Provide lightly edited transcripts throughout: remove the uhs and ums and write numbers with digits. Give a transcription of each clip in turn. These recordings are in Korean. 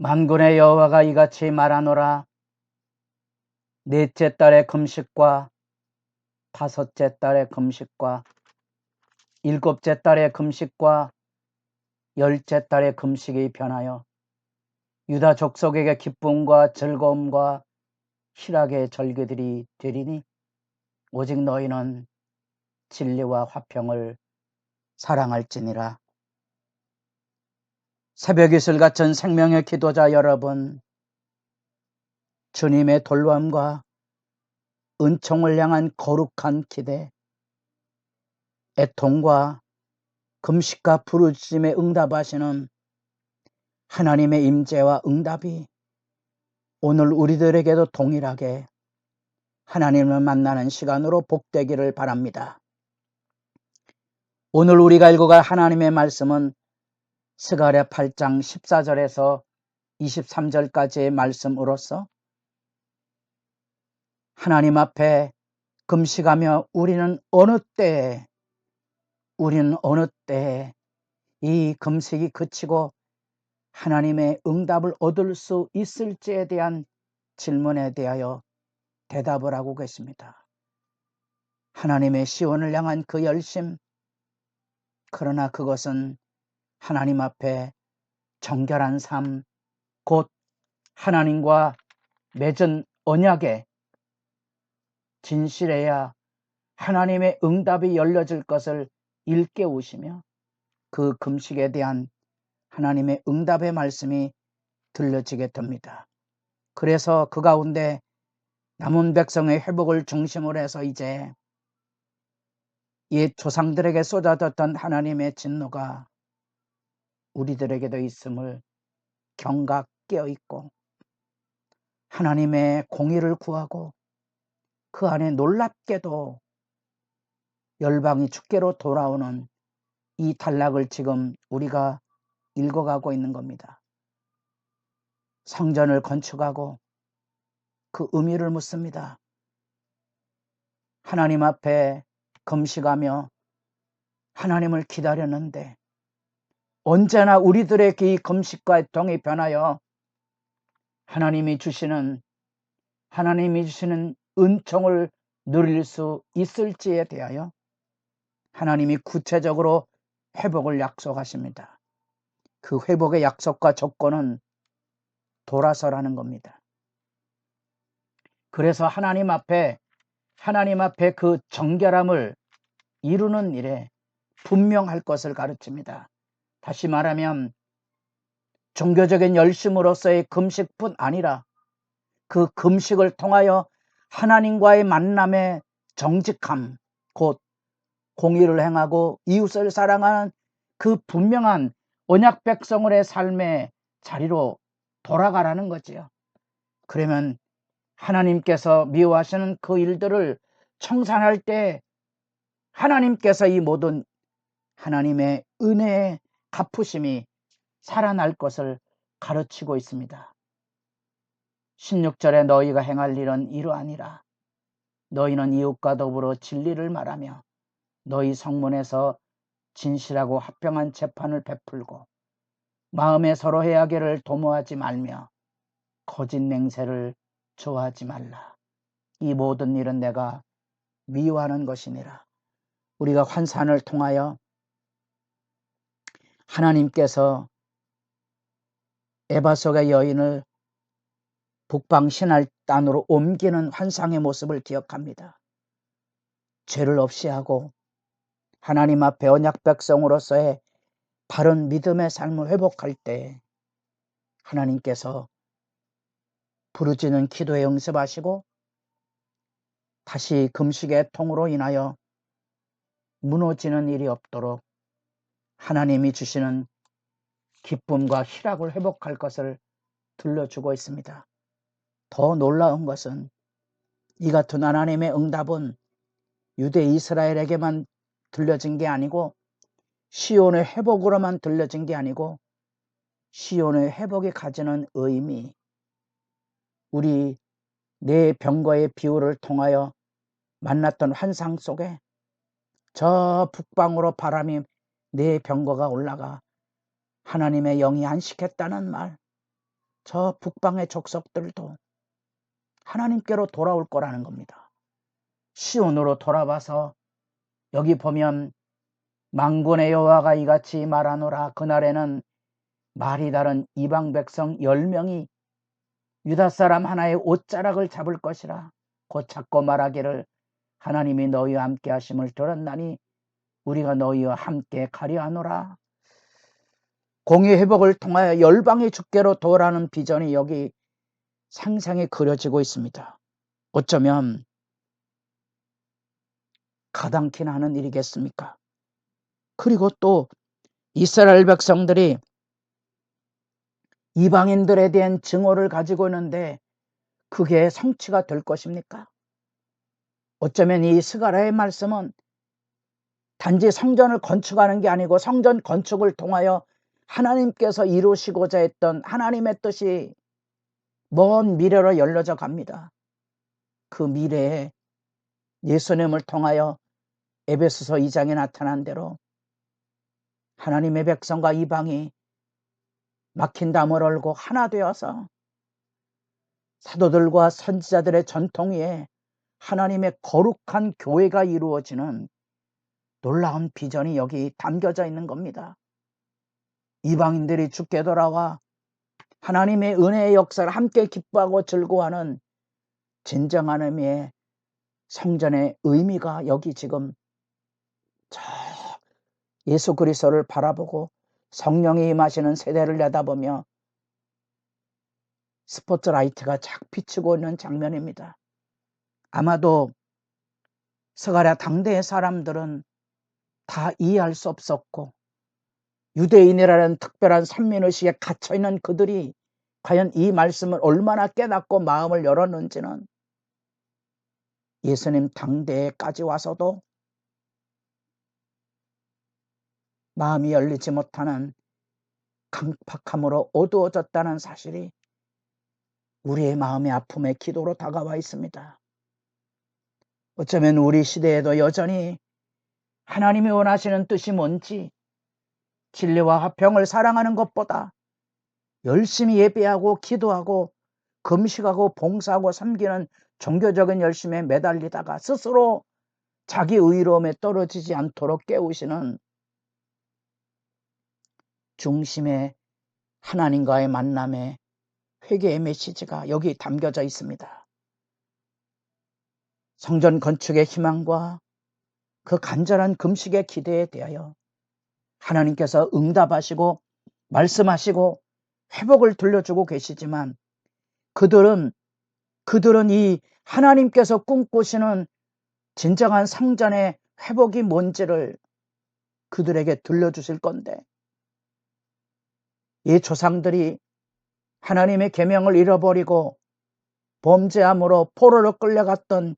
만군의 여호와가 이같이 말하노라. 넷째 달의 금식과 다섯째 달의 금식과 일곱째 달의 금식과 열째 달의 금식이 변하여 유다 족속에게 기쁨과 즐거움과 희락의 절기들이 되리니 오직 너희는 진리와 화평을 사랑할지니라. 새벽 이슬 같은 생명의 기도자 여러분, 주님의 돌보함과 은총을 향한 거룩한 기대, 애통과 금식과 부르짖음에 응답하시는 하나님의 임재와 응답이 오늘 우리들에게도 동일하게 하나님을 만나는 시간으로 복되기를 바랍니다. 오늘 우리가 읽어갈 하나님의 말씀은 스가랴 8장 14절에서 23절까지의 말씀으로서 하나님 앞에 금식하며 우리는 어느 때에 이 금식이 그치고 하나님의 응답을 얻을 수 있을지에 대한 질문에 대하여 대답을 하고 계십니다. 하나님의 시온을 향한 그 열심, 그러나 그것은 하나님 앞에 정결한 삶, 곧 하나님과 맺은 언약에 진실해야 하나님의 응답이 열려질 것을 일깨우시며 그 금식에 대한 하나님의 응답의 말씀이 들려지게 됩니다. 그래서 그 가운데 남은 백성의 회복을 중심으로 해서 이제 옛 조상들에게 쏟아졌던 하나님의 진노가 우리들에게도 있음을 경각 깨어있고 하나님의 공의를 구하고 그 안에 놀랍게도 열방이 주께로 돌아오는 이 단락을 지금 우리가 읽어가고 있는 겁니다. 성전을 건축하고 그 의미를 묻습니다. 하나님 앞에 금식하며 하나님을 기다렸는데 언제나 우리들의 이 금식과 애통이 변하여 하나님이 주시는 은총을 누릴 수 있을지에 대하여 하나님이 구체적으로 회복을 약속하십니다. 그 회복의 약속과 조건은 돌아서라는 겁니다. 그래서 하나님 앞에 그 정결함을 이루는 일에 분명할 것을 가르칩니다. 다시 말하면 종교적인 열심으로서의 금식뿐 아니라 그 금식을 통하여 하나님과의 만남의 정직함, 곧 공의를 행하고 이웃을 사랑하는 그 분명한 언약 백성의 삶의 자리로 돌아가라는 거지요. 그러면 하나님께서 미워하시는 그 일들을 청산할 때 하나님께서 이 모든 하나님의 은혜의 갚으심이 살아날 것을 가르치고 있습니다. 16절에 너희가 행할 일은 이러하니라. 너희는 이웃과 더불어 진리를 말하며 너희 성문에서 진실하고 합평한 재판을 베풀고 마음에 서로 해하기를 도모하지 말며 거짓 맹세를 좋아하지 말라. 이 모든 일은 내가 미워하는 것이니라. 우리가 환산을 통하여 하나님께서 에바 속의 여인을 북방 신할 땅으로 옮기는 환상의 모습을 기억합니다. 죄를 없이 하고 하나님 앞에 언약 백성으로서의 바른 믿음의 삶을 회복할 때 하나님께서 부르짖는 기도에 응답하시고 다시 금식의 통으로 인하여 무너지는 일이 없도록 하나님이 주시는 기쁨과 희락을 회복할 것을 들려주고 있습니다. 더 놀라운 것은 이 같은 하나님의 응답은 유대 이스라엘에게만 들려진 게 아니고 시온의 회복으로만 들려진 게 아니고 시온의 회복이 가지는 의미, 우리 네 병거의 비유를 통하여 만났던 환상 속에 저 북방으로 바람이 네 병거가 올라가 하나님의 영이 안식했다는 말, 저 북방의 족속들도 하나님께로 돌아올 거라는 겁니다. 시온으로 돌아와서 여기 보면 만군의 여호와가 이같이 말하노라. 그날에는 말이 다른 이방 백성 10명이 유다 사람 하나의 옷자락을 잡을 것이라. 곧 잡고 말하기를 하나님이 너희와 함께 하심을 들었나니 우리가 너희와 함께 가려 하노라. 공의 회복을 통하여 열방의 주께로 돌아오는 비전이 여기 상상에 그려지고 있습니다. 어쩌면 가당키나 하는 일이겠습니까? 그리고 또 이스라엘 백성들이 이방인들에 대한 증오를 가지고 있는데 그게 성취가 될 것입니까? 어쩌면 이 스가랴의 말씀은 단지 성전을 건축하는 게 아니고 성전 건축을 통하여 하나님께서 이루시고자 했던 하나님의 뜻이 먼 미래로 열려져 갑니다. 그 미래에 예수님을 통하여 에베소서 2장에 나타난 대로 하나님의 백성과 이방이 막힌 담을 얼고 하나 되어서 사도들과 선지자들의 전통 위에 하나님의 거룩한 교회가 이루어지는 놀라운 비전이 여기 담겨져 있는 겁니다. 이방인들이 주께 돌아와 하나님의 은혜의 역사를 함께 기뻐하고 즐거워하는 진정한 의미의 성전의 의미가 여기 지금 저 예수 그리스도를 바라보고 성령이 임하시는 세대를 내다보며 스포트라이트가 착 비추고 있는 장면입니다. 아마도 스가랴 당대의 사람들은 다 이해할 수 없었고 유대인이라는 특별한 선민의식에 갇혀있는 그들이 과연 이 말씀을 얼마나 깨닫고 마음을 열었는지는 예수님 당대에까지 와서도 마음이 열리지 못하는 강팍함으로 어두워졌다는 사실이 우리의 마음의 아픔의 기도로 다가와 있습니다. 어쩌면 우리 시대에도 여전히 하나님이 원하시는 뜻이 뭔지 진리와 화평을 사랑하는 것보다 열심히 예배하고 기도하고 금식하고 봉사하고 섬기는 종교적인 열심에 매달리다가 스스로 자기 의로움에 떨어지지 않도록 깨우시는 중심의 하나님과의 만남의 회개의 메시지가 여기 담겨져 있습니다. 성전 건축의 희망과 그 간절한 금식의 기대에 대하여 하나님께서 응답하시고 말씀하시고 회복을 들려주고 계시지만 그들은 이 하나님께서 꿈꾸시는 진정한 성전의 회복이 뭔지를 그들에게 들려주실 건데 이 조상들이 하나님의 계명을 잃어버리고 범죄함으로 포로로 끌려갔던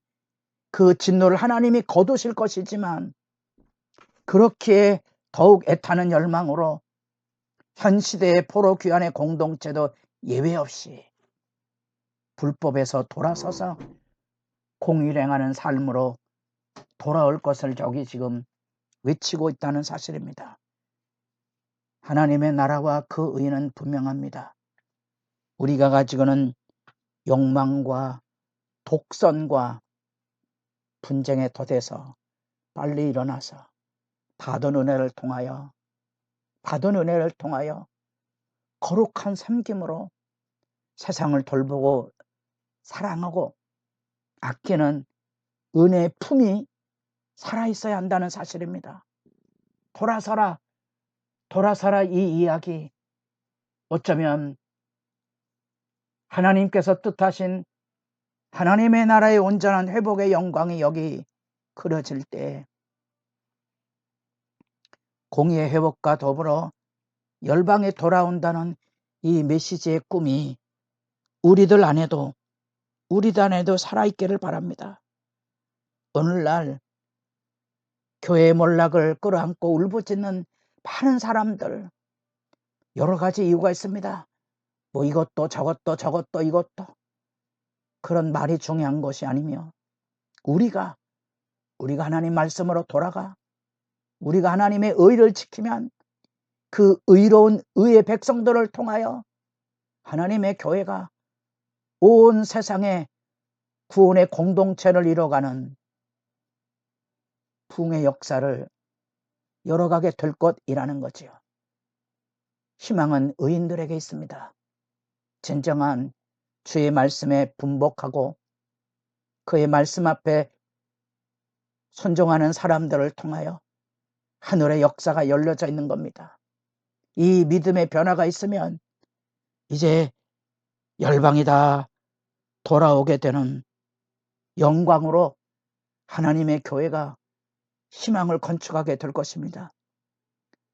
그 진노를 하나님이 거두실 것이지만 그렇기에 더욱 애타는 열망으로 현 시대의 포로 귀환의 공동체도 예외 없이 불법에서 돌아서서 공의행하는 삶으로 돌아올 것을 저기 지금 외치고 있다는 사실입니다. 하나님의 나라와 그 의는 분명합니다. 우리가 가지고는 욕망과 독선과 분쟁의 덫에서 빨리 일어나서 받은 은혜를 통하여 거룩한 섬김으로 세상을 돌보고 사랑하고 아끼는 은혜의 품이 살아있어야 한다는 사실입니다. 돌아서라 이 이야기 어쩌면 하나님께서 뜻하신 하나님의 나라의 온전한 회복의 영광이 여기 그려질 때 공의의 회복과 더불어 열방에 돌아온다는 이 메시지의 꿈이 우리들 안에도 살아있기를 바랍니다. 오늘날 교회의 몰락을 끌어안고 울부짖는 많은 사람들 여러 가지 이유가 있습니다. 뭐 이것도 저것도 이것도 그런 말이 중요한 것이 아니며 우리가 하나님 말씀으로 돌아가 우리가 하나님의 의를 지키면 그 의로운 의의 백성들을 통하여 하나님의 교회가 온 세상에 구원의 공동체를 이뤄가는 부흥의 역사를 열어가게 될 것이라는 거지요. 희망은 의인들에게 있습니다. 진정한 주의 말씀에 분복하고 그의 말씀 앞에 순종하는 사람들을 통하여 하늘의 역사가 열려져 있는 겁니다. 이 믿음의 변화가 있으면 이제 열방이 다 돌아오게 되는 영광으로 하나님의 교회가 희망을 건축하게 될 것입니다.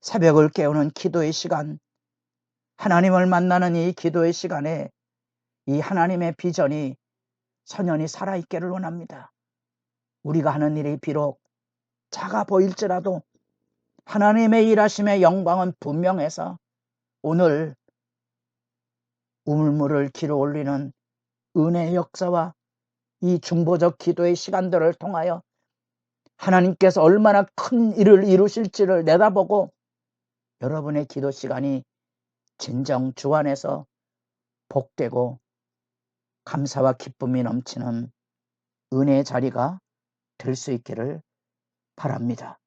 새벽을 깨우는 기도의 시간, 하나님을 만나는 이 기도의 시간에 이 하나님의 비전이 선연히 살아있기를 원합니다. 우리가 하는 일이 비록 작아 보일지라도 하나님의 일하심의 영광은 분명해서 오늘 우물물을 길어 올리는 은혜의 역사와 이 중보적 기도의 시간들을 통하여 하나님께서 얼마나 큰 일을 이루실지를 내다보고 여러분의 기도 시간이 진정 주 안에서 복되고 감사와 기쁨이 넘치는 은혜의 자리가 될 수 있기를 바랍니다.